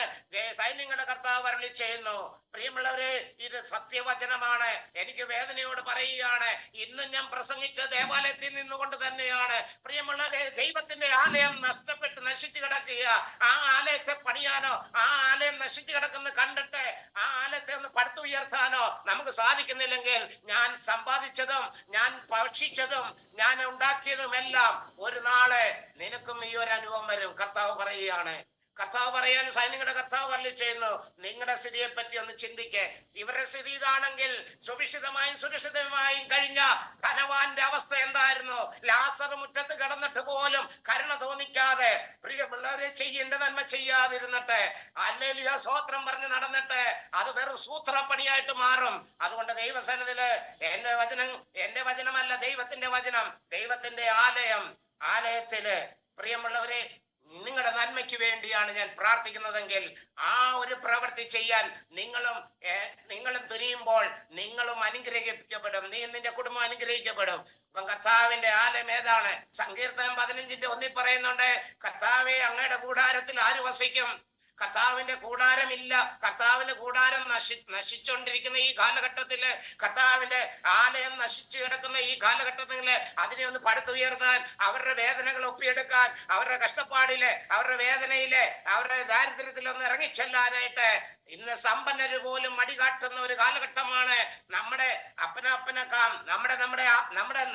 സൈന്യങ്ങളുടെ കർത്താവ് അരുളി ചെയ്യുന്നു. പ്രിയമുള്ളവരെ, ഇത് സത്യവചനമാണ്. എനിക്ക് വേദനയോട് പറയുകയാണ്, ഇന്നും ഞാൻ പ്രസംഗിച്ച ദേവാലയത്തിൽ നിന്നുകൊണ്ട് തന്നെയാണ്. പ്രിയമുള്ളവരെ, ദൈവത്തിന്റെ ആലയം നഷ്ടപ്പെട്ട് നശിച്ചു കിടക്കുക. ആ ആലയത്തെ പണിയാനോ, ആ ആലയം നശിച്ചു കിടക്കുന്ന കണ്ടിട്ട് ആ ആലയത്തെ ഒന്ന് പടുത്തുയർത്താനോ നമുക്ക് സാധിക്കുന്നില്ലെങ്കിൽ ഞാൻ സമ്പാദിച്ചതും ഞാൻ ഭക്ഷിച്ചതും ഞാൻ ഉണ്ടാക്കിയതുമെല്ലാം ഒരു നാളെ നിനക്കും ഈ ഒരു അനുഭവം വരും. കർത്താവ് പറയുകയാണ്. കർത്താവ് പറയാൻ സൈന്യങ്ങളുടെ കർത്താവ് അരുളി ചെയ്യുന്നു, നിങ്ങളുടെ സ്ഥിതിയെ പറ്റി ഒന്ന് ചിന്തിക്ക്. ഇവരുടെ സ്ഥിതി ഇതാണെങ്കിൽ സുരക്ഷിതമായും സുരക്ഷിതമായും കഴിഞ്ഞ ധനവാന്റെ അവസ്ഥ എന്തായിരുന്നു? ലാസർ മുറ്റത്ത് കിടന്നിട്ട് പോലും കരുണ തോന്നിക്കാതെ, പ്രിയമുള്ളവരെ, ചെയ്യേണ്ട നന്മ ചെയ്യാതിരുന്നിട്ട്, ഹല്ലേലൂയ സ്തോത്രം പറഞ്ഞ് നടന്നിട്ട് അത് വെറും സൂത്രപ്പണിയായിട്ട് മാറും. അതുകൊണ്ട് ദൈവസന്നിധിയില് എന്റെ വചനമല്ല, ദൈവത്തിന്റെ വചനം, ദൈവത്തിന്റെ ആലയത്തില് പ്രിയമുള്ളവരെ, നിങ്ങളുടെ നന്മയ്ക്ക് വേണ്ടിയാണ് ഞാൻ പ്രാർത്ഥിക്കുന്നതെങ്കിൽ ആ ഒരു പ്രവൃത്തി ചെയ്യാൻ നിങ്ങളും തുനിയുമ്പോൾ നിങ്ങളും അനുഗ്രഹിക്കപ്പെടും. നീ നിന്റെ കുടുംബം അനുഗ്രഹിക്കപ്പെടും. കർത്താവിന്റെ ആലയം ഏതാണ്? സങ്കീർത്തനം 15:1 പറയുന്നുണ്ട്, കർത്താവേ, അങ്ങയുടെ കൂടാരത്തിൽ ആര് വസിക്കും? കർത്താവിന്റെ കൂടാരമില്ല. കർത്താവിന്റെ കൂടാരം നശിച്ചുകൊണ്ടിരിക്കുന്ന ഈ കാലഘട്ടത്തില്, കർത്താവിന്റെ ആലയം നശിച്ചു കിടക്കുന്ന ഈ കാലഘട്ടത്തില് അതിനെ ഒന്ന് പടുത്തുയർത്താൻ, അവരുടെ വേദനകൾ ഒപ്പിയെടുക്കാൻ, അവരുടെ കഷ്ടപ്പാടില്, അവരുടെ വേദനയില്, അവരുടെ ദാരിദ്ര്യത്തിൽ ഒന്ന് ഇറങ്ങിച്ചെല്ലാനായിട്ട് ഇന്ന് സമ്പന്നര് പോലും മടികാട്ടുന്ന ഒരു കാലഘട്ടമാണ്. നമ്മുടെ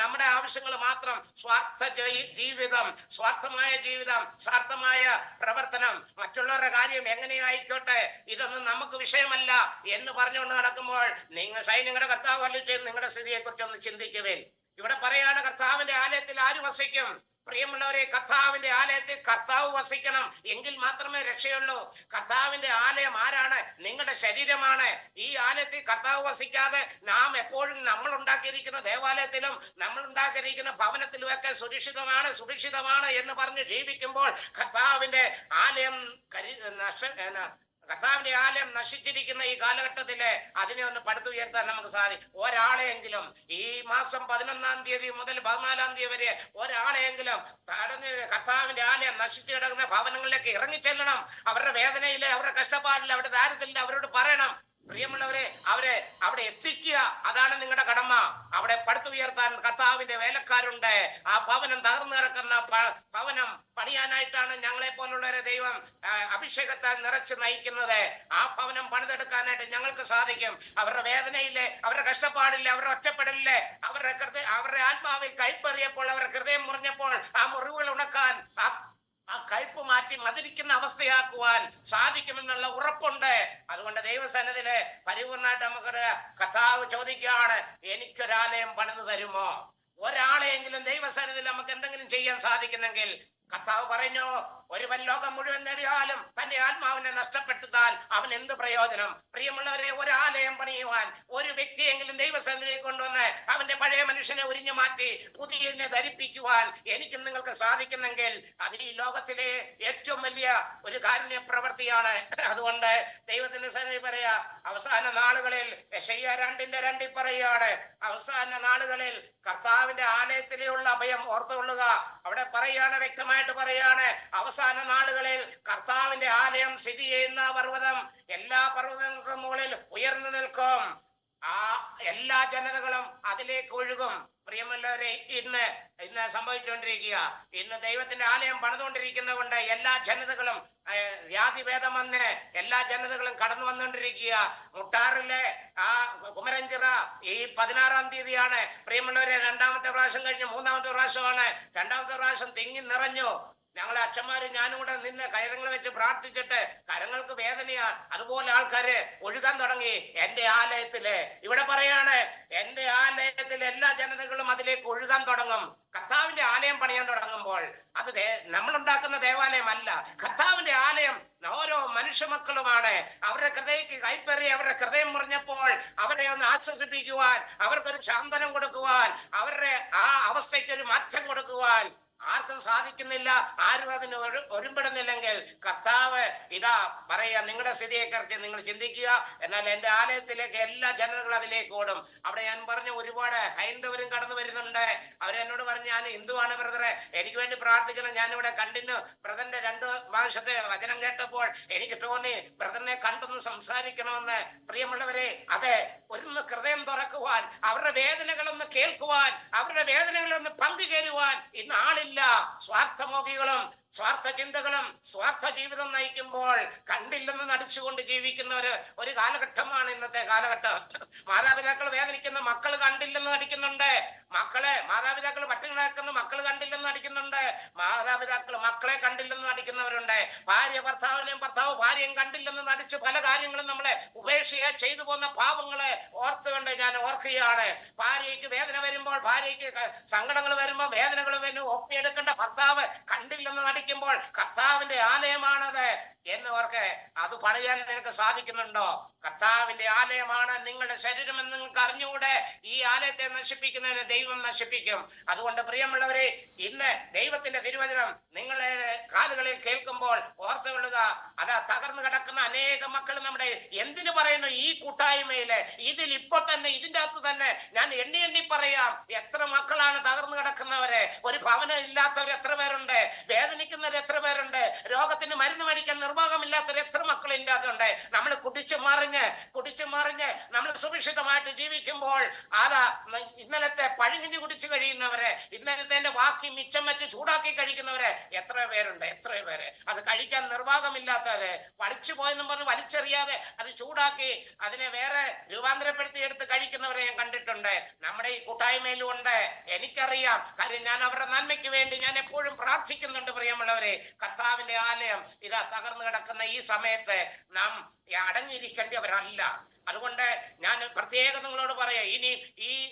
നമ്മുടെ ആവശ്യങ്ങൾ മാത്രം, സ്വാർത്ഥമായ ജീവിതം, സ്വാർത്ഥമായ പ്രവർത്തനം, മറ്റുള്ളവരുടെ കാര്യം എങ്ങനെയായിക്കോട്ടെ, ഇതൊന്നും നമുക്ക് വിഷയമല്ല എന്ന് പറഞ്ഞുകൊണ്ട് നടക്കുമ്പോൾ നിങ്ങൾ സൈന്യങ്ങളുടെ കർത്താവ് അരുളി ചെയ്ത് നിങ്ങളുടെ സ്ഥിതിയെ കുറിച്ച് ഒന്ന് ചിന്തിക്കുവേൻ. ഇവിടെ പറയാണ്, കർത്താവിന്റെ ആലയത്തിൽ ആര് വസിക്കും? പ്രിയമുള്ളവരെ, കർത്താവിന്റെ ആലയത്തിൽ കർത്താവ് വസിക്കണം, എങ്കിൽ മാത്രമേ രക്ഷയുള്ളൂ. കർത്താവിന്റെ ആലയം ആരാണ്? നിങ്ങളുടെ ശരീരമാണ്. ഈ ആലയത്തിൽ കർത്താവ് വസിക്കാതെ നാം എപ്പോഴും നമ്മൾ ഉണ്ടാക്കിയിരിക്കുന്ന ദേവാലയത്തിലും നമ്മൾ ഉണ്ടാക്കിയിരിക്കുന്ന ഭവനത്തിലുമൊക്കെ സുരക്ഷിതമാണ് എന്ന് പറഞ്ഞ് ജീവിക്കുമ്പോൾ കർത്താവിന്റെ ആലയം നശിച്ചിരിക്കുന്ന ഈ കാലഘട്ടത്തില് അതിനെ ഒന്ന് പടുത്തുയർത്താൻ നമുക്ക് സാധിക്കും. ഒരാളെയെങ്കിലും ഈ മാസം 11-ാം തീയതി മുതൽ 14-ാം തീയതി വരെ ഒരാളെയെങ്കിലും കർത്താവിന്റെ ആലയം നശിച്ചു കിടക്കുന്ന ഭവനങ്ങളിലേക്ക് ഇറങ്ങിച്ചെല്ലണം. അവരുടെ വേദനയില്, അവരുടെ കഷ്ടപ്പാടില്, അവരുടെ ദാരിദ്ര്യത്തില് അവരോട് പറയണം, പ്രിയമുള്ളവരെ, അവരെ അവിടെ എത്തിക്കുക. അതാണ് നിങ്ങളുടെ കടമ. അവിടെ പടുത്തുയർത്താൻ കർത്താവിന്റെ വേലക്കാരുണ്ട്. ആ ഭവനം തകർന്നു കിടക്കുന്ന ഭവനം പണിയാനായിട്ടാണ് ഞങ്ങളെ പോലുള്ളവരെ ദൈവം അഭിഷേകത്താൽ നിറച്ച് നയിക്കുന്നത്. ആ ഭവനം പണിതെടുക്കാനായിട്ട് ഞങ്ങൾക്ക് സാധിക്കും. അവരുടെ വേദനയില്ലേ, അവരുടെ കഷ്ടപ്പാടില്ലേ, അവരുടെ ഒറ്റപ്പെടലില്ലേ, അവരുടെ ആത്മാവിൽ കൈപ്പറിയപ്പോൾ, അവരുടെ ഹൃദയം മുറിഞ്ഞപ്പോൾ ആ മുറിവുകൾ ഉണക്കാൻ, ആ കയ്പ് മാറ്റി മതിരിക്കുന്ന അവസ്ഥയാക്കുവാൻ സാധിക്കുമെന്നുള്ള ഉറപ്പുണ്ട്. അതുകൊണ്ട് ദൈവസന്നിധിയില് പരിപൂർണമായിട്ട് നമുക്കൊരു കർത്താവ് ചോദിക്കുകയാണ്, എനിക്കൊരാലയം പണിത് തരുമോ? ഒരാളെയെങ്കിലും ദൈവസന്നിധിയിൽ നമുക്ക് എന്തെങ്കിലും ചെയ്യാൻ സാധിക്കുന്നെങ്കിൽ, കർത്താവ് പറഞ്ഞു, ഒരുവൻ ലോകം മുഴുവൻ നേടിയാലും തന്റെ ആത്മാവിനെ നഷ്ടപ്പെടുത്താൽ അവൻ എന്ത് പ്രയോജനം? പ്രിയമുള്ളവരെ, ഒരാലയം പണിയുവാൻ ഒരു വ്യക്തിയെങ്കിലും ദൈവസന്നിധിയിൽ കൊണ്ടുവന്ന് അവന്റെ പഴയ മനുഷ്യനെ ഉരിഞ്ഞു മാറ്റി പുതിയതിനെ ധരിപ്പിക്കുവാൻ എനിക്കും നിങ്ങൾക്ക് സാധിക്കുന്നെങ്കിൽ അത് ഈ ലോകത്തിലെ ഏറ്റവും വലിയ ഒരു കാരുണ്യ പ്രവൃത്തിയാണ്. അതുകൊണ്ട് ദൈവത്തിന്റെ സന്നിധി പറയാ, അവസാന നാളുകളിൽ യെശയ്യാ 2:2 പറയുകയാണ്, അവസാന നാളുകളിൽ കർത്താവിന്റെ ആലയത്തിലുള്ള അഭയം ഓർത്തുകൊള്ളുക. അവിടെ പറയാണ്, വ്യക്തമായിട്ട് പറയാണ്, അവസാന നാളുകളിൽ കർത്താവിന്റെ ആലയം സ്ഥിതി ചെയ്യുന്ന പർവ്വതം എല്ലാ പർവ്വതങ്ങൾക്കും മുകളിൽ ഉയർന്നു നിൽക്കും. ആ എല്ലാ ജനതകളും അതിലേക്ക് ഒഴുകും. പ്രിയമുള്ളവരെ, ഇന്ന് സംഭവിച്ചുകൊണ്ടിരിക്കുക, ഇന്ന് ദൈവത്തിന്റെ ആലയം പണിതുകൊണ്ടിരിക്കുന്നത് കൊണ്ട് എല്ലാ ജനതകളും ജാതിഭേദം വന്ന് എല്ലാ ജനതകളും കടന്നു വന്നുകൊണ്ടിരിക്കുക. മുട്ടാറിലെ ആ കുമരഞ്ചിറ ഈ 16-ാം തീയതിയാണ്. പ്രിയമുള്ളവരെ, 2ാമത്തെ പ്രാവശ്യം കഴിഞ്ഞ് 3ാമത്തെ പ്രാവശ്യമാണ്. 2ാമത്തെ പ്രാവശ്യം തിങ്ങി നിറഞ്ഞു. ഞങ്ങളെ അച്ഛന്മാര് ഞാനും കൂടെ നിന്ന് കയറങ്ങൾ വെച്ച് പ്രാർത്ഥിച്ചിട്ട് കരങ്ങൾക്ക് വേദനയാ. അതുപോലെ ആൾക്കാര് ഒഴുകാൻ തുടങ്ങി എന്റെ ആലയത്തില്. ഇവിടെ പറയാണ് എന്റെ ആലയത്തിൽ എല്ലാ ജനതകളും അതിലേക്ക് ഒഴുകാൻ തുടങ്ങും. കർത്താവിന്റെ ആലയം പണിയാൻ തുടങ്ങുമ്പോൾ അത് നമ്മൾ ഉണ്ടാക്കുന്ന ദേവാലയമല്ല, കർത്താവിന്റെ ആലയം ഓരോ മനുഷ്യ മക്കളുമാണ്. അവരുടെ ഹൃദയക്ക് കൈപ്പറി അവരുടെ ഹൃദയം മുറിഞ്ഞപ്പോൾ അവരെ ഒന്ന് ആശ്വസിപ്പിക്കുവാൻ, അവർക്കൊരു ശാന്തനം കൊടുക്കുവാൻ, അവരുടെ ആ അവസ്ഥയ്ക്ക് ഒരു മാറ്റം കൊടുക്കുവാൻ ആർക്കും സാധിക്കുന്നില്ല. ആരും അതിന് ഒരുമ്പെടുന്നില്ലെങ്കിൽ കർത്താവ് ഇതാ പറയാ, നിങ്ങളുടെ സ്ഥിതിയെ കുറിച്ച് നിങ്ങൾ ചിന്തിക്കുക, എന്നാൽ എന്റെ ആലയത്തിലേക്ക് എല്ലാ ജനതകളും അതിലേക്ക് ഓടും. അവിടെ ഞാൻ പറഞ്ഞു ഒരുപാട് ഹൈന്ദവരും കടന്നു വരുന്നുണ്ട്. അവരെന്നോട് പറഞ്ഞു ഞാൻ ഹിന്ദുവാണ് ബ്രദറെ, എനിക്ക് വേണ്ടി പ്രാർത്ഥിക്കണം. ഞാനിവിടെ കണ്ടിന്യൂ ബ്രദറിന്റെ 2 പ്രാവശ്യത്തെ വചനം കേട്ടപ്പോൾ എനിക്ക് തോന്നി ബ്രദറിനെ കണ്ടൊന്ന് സംസാരിക്കണമെന്ന്. പ്രിയമുള്ളവരെ, അതെ, ഒന്ന് ഹൃദയം തുറക്കുവാൻ, അവരുടെ വേദനകളൊന്ന് കേൾക്കുവാൻ, അവരുടെ വേദനകളൊന്ന് പങ്കുചേരുവാൻ ഇന്ന് ആളില്ല. സ്വാർത്ഥമോഹികളും സ്വാർത്ഥ ചിന്തകളും സ്വാർത്ഥ ജീവിതം നയിക്കുമ്പോൾ കണ്ടില്ലെന്ന് നടിച്ചുകൊണ്ട് ജീവിക്കുന്ന ഒരു കാലഘട്ടമാണ് ഇന്നത്തെ കാലഘട്ടം. മാതാപിതാക്കൾ വേദനിക്കുന്ന മക്കൾ കണ്ടില്ലെന്ന് നടിക്കുന്നുണ്ട്. മാതാപിതാക്കൾ പട്ടിണി കിടക്കുന്ന മക്കൾ കണ്ടില്ലെന്ന് നടിക്കുന്നുണ്ട്. മാതാപിതാക്കൾ മക്കളെ കണ്ടില്ലെന്ന് നടിക്കുന്നവരുണ്ട്. ഭർത്താവിനെയും ഭർത്താവ് ഭാര്യയും കണ്ടില്ലെന്ന് നടിച്ച് പല കാര്യങ്ങളും നമ്മളെ ഉപേക്ഷയെ ചെയ്തു പോകുന്ന പാപങ്ങളെ ഓർത്തുകൊണ്ട് ഞാൻ ഓർക്കുകയാണ്. ഭാര്യയ്ക്ക് വേദന വരുമ്പോൾ, ഭാര്യയ്ക്ക് സങ്കടങ്ങൾ വരുമ്പോൾ, വേദനകൾ വരുമ്പോൾ ഒപ്പിയെടുക്കേണ്ട ഭർത്താവ് കണ്ടില്ലെന്ന് നടിക്കുമ്പോൾ കർത്താവിന്റെ ആലയമാണത് എന്ന് ഓർക്കെ. അത് പണിയാൻ നിനക്ക് സാധിക്കുന്നുണ്ടോ? കർത്താവിന്റെ ആലയമാണ് നിങ്ങളുടെ ശരീരം എന്ന് നിങ്ങൾക്ക് അറിഞ്ഞുകൂടെ? ഈ ആലയത്തെ നശിപ്പിക്കുന്നതിന് ദൈവം നശിപ്പിക്കും. അതുകൊണ്ട് പ്രിയമുള്ളവരെ, ഇന്ന് ദൈവത്തിന്റെ തിരുവചനം നിങ്ങളുടെ കാതുകളിൽ കേൾക്കുമ്പോൾ ഓർത്തുകൊള്ളുക. അതാ തകർന്നു കിടക്കുന്ന അനേക മക്കൾ നമ്മുടെ എന്തിനു പറയുന്നു ഈ കൂട്ടായ്മയില്, ഇതിൽ ഇപ്പോൾ തന്നെ ഇതിന്റെ അകത്ത് തന്നെ ഞാൻ എണ്ണി പറയാം എത്ര മക്കളാണ് തകർന്നു കിടക്കുന്നവര്. ഒരു ഭവനം ഇല്ലാത്തവർ എത്ര പേരുണ്ട്, വേദനിക്കുന്നവർ എത്ര പേരുണ്ട്, രോഗത്തിന് മരുന്ന് മേടിക്കാൻ നിർവാഹമില്ലാത്തവർ എത്ര മക്കൾ ഇല്ലാത്തുണ്ട്. നമ്മൾ കുടിച്ചു മറിഞ്ഞ് നമ്മൾ സുരക്ഷിതമായിട്ട് ജീവിക്കുമ്പോൾ ആരാ ഇന്നലത്തെ പഴുകിഞ്ഞു കുടിച്ചു കഴിയുന്നവരെ, ഇന്നലത്തെ ബാക്കി മിച്ചം വെച്ച് ചൂടാക്കി കഴിക്കുന്നവരെ എത്ര പേരുണ്ട്, എത്ര പേര്. അത് കഴിക്കാൻ നിർവാഹമില്ലാത്തവര് വലിച്ചു പോയെന്നും പറഞ്ഞ് വലിച്ചെറിയാതെ അത് ചൂടാക്കി അതിനെ വേറെ രൂപാന്തരപ്പെടുത്തി എടുത്ത് കഴിക്കുന്നവരെ ഞാൻ കണ്ടിട്ടുണ്ട്. നമ്മുടെ ഈ കൂട്ടായ്മയിലും ഉണ്ട്. എനിക്കറിയാം, കാര്യം ഞാൻ അവരുടെ നന്മയ്ക്ക് വേണ്ടി ഞാൻ എപ്പോഴും പ്രാർത്ഥിക്കുന്നുണ്ട്. പ്രിയമുള്ളവരെ, കർത്താവിന്റെ ആലയം ഇതാ തകർന്നു കിടക്കുന്ന ഈ സമയത്ത് നാം അടങ്ങിയിരിക്കേണ്ടവരല്ല. അതുകൊണ്ട് ഞാൻ പ്രത്യേകം നിങ്ങളോട് പറയാം,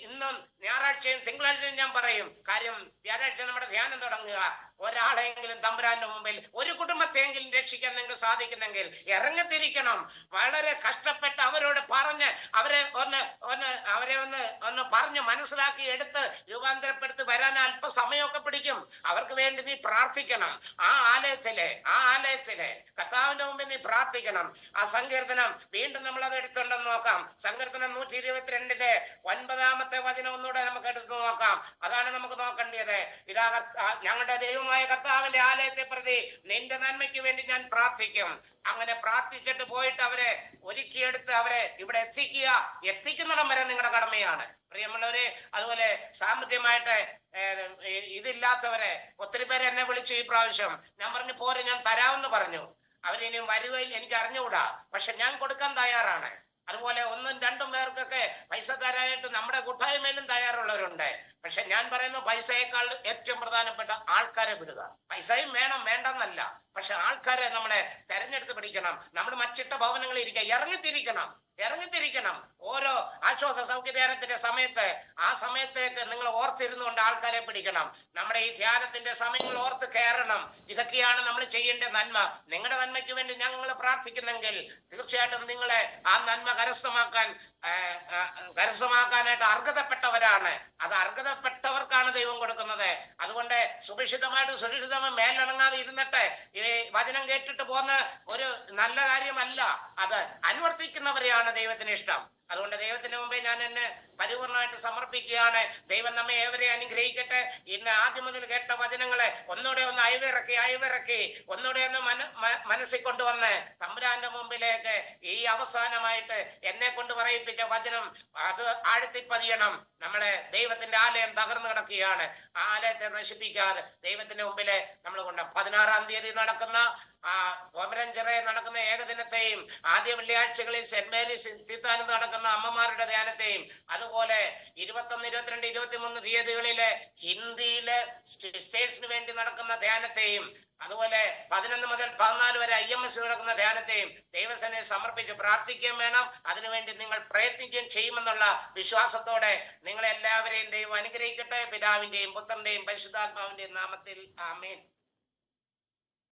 ഇന്നും ഞായറാഴ്ചയും തിങ്കളാഴ്ചയും ഞാൻ പറയും. കാര്യം വ്യാഴാഴ്ച നമ്മുടെ ധ്യാനം തുടങ്ങുക. ഒരാളെങ്കിലും തമ്പുരാന്റെ മുമ്പിൽ, ഒരു കുടുംബത്തെയെങ്കിലും രക്ഷിക്കാൻ നിങ്ങൾക്ക് സാധിക്കുന്നെങ്കിൽ ഇറങ്ങിത്തിരിക്കണം. വളരെ കഷ്ടപ്പെട്ട് അവരോട് പറഞ്ഞ് അവരെ ഒന്ന് പറഞ്ഞ് മനസ്സിലാക്കി എടുത്ത് രൂപാന്തരപ്പെടുത്തി വരാൻ അല്പസമയമൊക്കെ പിടിക്കും. അവർക്ക് വേണ്ടി നീ പ്രാർത്ഥിക്കണം. ആ ആലയത്തിലെ കർത്താവിന്റെ മുമ്പിൽ നീ പ്രാർത്ഥിക്കണം. ആ സങ്കീർത്തനം വീണ്ടും നമ്മൾ അത് എടുത്തുണ്ടെന്ന് നോക്കാം. സങ്കീർത്തനം 122 9-ാമത്തെ വചനം ഒന്നുകൂടെ നമുക്ക് എടുത്തു നോക്കാം. അതാണ് നമുക്ക് നോക്കേണ്ടത്. ഇതാ ഞങ്ങളുടെ ദൈവമായ കർത്താവിന്റെ ആലയത്തെ പ്രതി നിന്റെ നന്മയ്ക്ക് വേണ്ടി ഞാൻ പ്രാർത്ഥിക്കും. അങ്ങനെ പ്രാർത്ഥിച്ചിട്ട് പോയിട്ട് അവരെ ഒരുക്കിയെടുത്ത് അവരെ ഇവിടെ എത്തിക്കുന്നിടം വരെ നിങ്ങളുടെ കടമയാണ് പ്രിയമുള്ളവരെ. അതുപോലെ സാമ്പത്തികമായിട്ട് ഇതില്ലാത്തവരെ ഒത്തിരി പേര് എന്നെ വിളിച്ചു ഈ പ്രാവശ്യം. ഞാൻ പറഞ്ഞു പോരെ, ഞാൻ തരാമെന്ന് പറഞ്ഞു. അവരിനിയും വരുവയിൽ എനിക്ക് അറിഞ്ഞുകൂടാ, പക്ഷെ ഞാൻ കൊടുക്കാൻ തയ്യാറാണ്. അതുപോലെ 1-2 പേർക്കൊക്കെ പൈസ തരാനായിട്ട് നമ്മുടെ കൂട്ടായ്മയിലും തയ്യാറുള്ളവരുണ്ട്. പക്ഷെ ഞാൻ പറയുന്നു, പൈസയേക്കാൾ ഏറ്റവും പ്രധാനപ്പെട്ട ആൾക്കാരെ വിടുക. പൈസയും വേണം, വേണ്ടെന്നല്ല, പക്ഷെ ആൾക്കാരെ നമ്മളെ തെരഞ്ഞെടുത്ത് പിടിക്കണം. നമ്മൾ മച്ചിട്ട ഭവനങ്ങളിൽ ഇറങ്ങിത്തിരിക്കണം. ഓരോ ആശ്വാസ സൗഖ്യ ധ്യാനത്തിന്റെ സമയത്ത് ആ സമയത്തേക്ക് നിങ്ങൾ ഓർത്തിരുന്നുകൊണ്ട് ആൾക്കാരെ പിടിക്കണം. നമ്മുടെ ഈ ധ്യാനത്തിന്റെ സമയങ്ങൾ ഓർത്ത് കയറണം. ഇതൊക്കെയാണ് നമ്മൾ ചെയ്യേണ്ട നന്മ. നിങ്ങളുടെ നന്മയ്ക്ക് വേണ്ടി ഞങ്ങൾ പ്രാർത്ഥിക്കുന്നെങ്കിൽ തീർച്ചയായിട്ടും നിങ്ങളെ ആ നന്മ കരസ്ഥമാക്കാനായിട്ട് അർഹതപ്പെട്ടവരാണ്. അത് അർഹതപ്പെട്ടവർക്കാണ് ദൈവം കൊടുക്കുന്നത്. അതുകൊണ്ട് സുരക്ഷിതമായി മേലടങ്ങാതെ ഇരുന്നിട്ട് ഈ വചനം കേട്ടിട്ട് പോകുന്ന ഒരു നല്ല കാര്യമല്ല. അത് അനുവർത്തിക്കുന്നവരെയാണ് ദൈവത്തിന് ഇഷ്ടം. അതുകൊണ്ട് ദൈവത്തിന്റെ മുമ്പേ ഞാൻ എന്നെ പരിപൂർണമായിട്ട് സമർപ്പിക്കുകയാണ്. ദൈവം നമ്മെ ഏവരെ അനുഗ്രഹിക്കട്ടെ. ഇന്ന് ആദ്യം മുതൽ കേട്ട വചനങ്ങളെ ഒന്നുകൂടെ ഒന്ന് അയവിറക്കി ഒന്നുകൂടെ ഒന്ന് മനസ്സിൽ കൊണ്ടുവന്ന് തമ്പുരാന്റെ മുമ്പിലേക്ക് ഈ അവസാനമായിട്ട് എന്നെ കൊണ്ട് പറയിപ്പിച്ച വചനം അത് ആഴ്ത്തിപ്പതിയണം. നമ്മളെ ദൈവത്തിന്റെ ആലയം തകർന്നു കിടക്കുകയാണ്. ആ ആലയത്തെ നശിപ്പിക്കാതെ ദൈവത്തിന്റെ മുമ്പില് നമ്മൾ കൊണ്ട് 16-ാം തീയതി നടക്കുന്ന പോമരഞ്ചിറയിൽ നടക്കുന്ന ഏകദിനത്തെയും ആദ്യ വെള്ളിയാഴ്ചകളിൽ സെന്റ് മേരീസ് തീർത്ഥാനത്ത് നടക്കുന്ന അമ്മമാരുടെ ധ്യാനത്തെയും അതുപോലെ അതുപോലെ 21, 22, 23 തീയതികളിലെ ഹിന്ദിയിലെ സിസ്റ്റേഴ്സിന് വേണ്ടി നടക്കുന്ന ധ്യാനത്തെയും അതുപോലെ 11 മുതൽ 14 വരെ IMS നടക്കുന്ന ധ്യാനത്തെയും ദൈവസേനയെ സമർപ്പിച്ച് പ്രാർത്ഥിക്കുകയും വേണം. അതിനുവേണ്ടി നിങ്ങൾ പ്രയത്നിക്കുകയും ചെയ്യുമെന്നുള്ള വിശ്വാസത്തോടെ നിങ്ങളെല്ലാവരെയും ദൈവം അനുഗ്രഹിക്കട്ടെ. പിതാവിന്റെയും പുത്രന്റെയും പരിശുദ്ധാത്മാവിന്റെയും നാമത്തിൽ ആമേൻ.